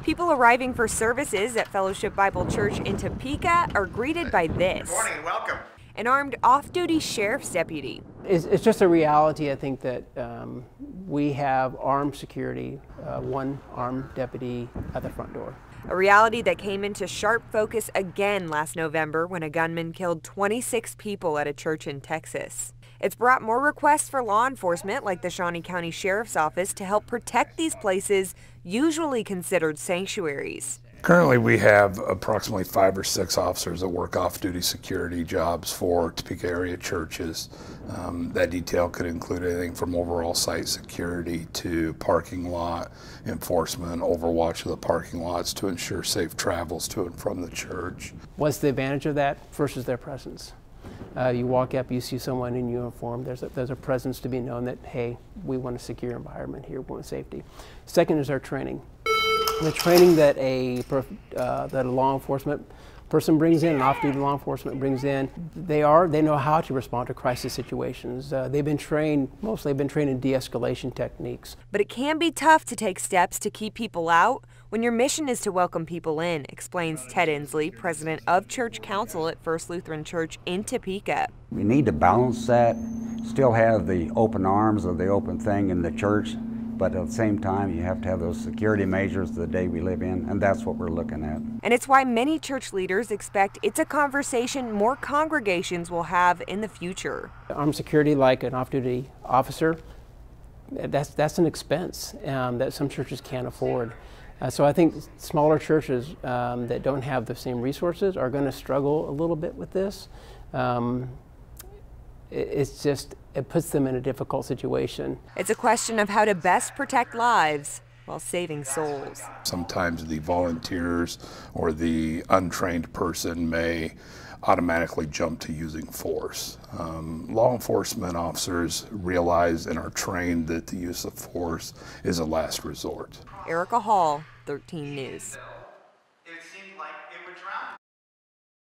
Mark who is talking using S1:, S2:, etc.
S1: People arriving for services at Fellowship Bible Church in Topeka are greeted by this.
S2: Good morning and welcome.
S1: An armed off-duty sheriff's deputy.
S3: It's just a reality, I think, that we have armed security, one armed deputy at the front door.
S1: A reality that came into sharp focus again last November when a gunman killed 26 people at a church in Texas. It's brought more requests for law enforcement like the Shawnee County Sheriff's Office to help protect these places usually considered sanctuaries.
S4: Currently, we have approximately 5 or 6 officers that work off-duty security jobs for Topeka area churches. That detail could include anything from overall site security to parking lot enforcement, overwatch of the parking lots to ensure safe travels to and from the church.
S3: What's the advantage of that versus their presence? You walk up, you see someone in uniform, there's a presence to be known that, hey, we want a secure environment here, we want safety. Second is our training. The training that a law enforcement person brings in, an off-duty law enforcement brings in, they know how to respond to crisis situations. They've been trained, mostly they've been trained in de-escalation techniques.
S1: But it can be tough to take steps to keep people out when your mission is to welcome people in, explains Ted Inslee, president of Church Council at First Lutheran Church in Topeka.
S5: We need to balance that, still have the open arms of the open thing in the church, but at the same time, you have to have those security measures the day we live in, and that's what we're looking at.
S1: And it's why many church leaders expect it's a conversation more congregations will have in the future.
S3: Armed security, like an off-duty officer, that's an expense that some churches can't afford. So I think smaller churches that don't have the same resources are going to struggle a little bit with this. It puts them in a difficult situation.
S1: It's a question of how to best protect lives while saving souls.
S4: Sometimes the volunteers or the untrained person may automatically jump to using force. Law enforcement officers realize and are trained that the use of force is a last resort.
S1: Erika, 13 News.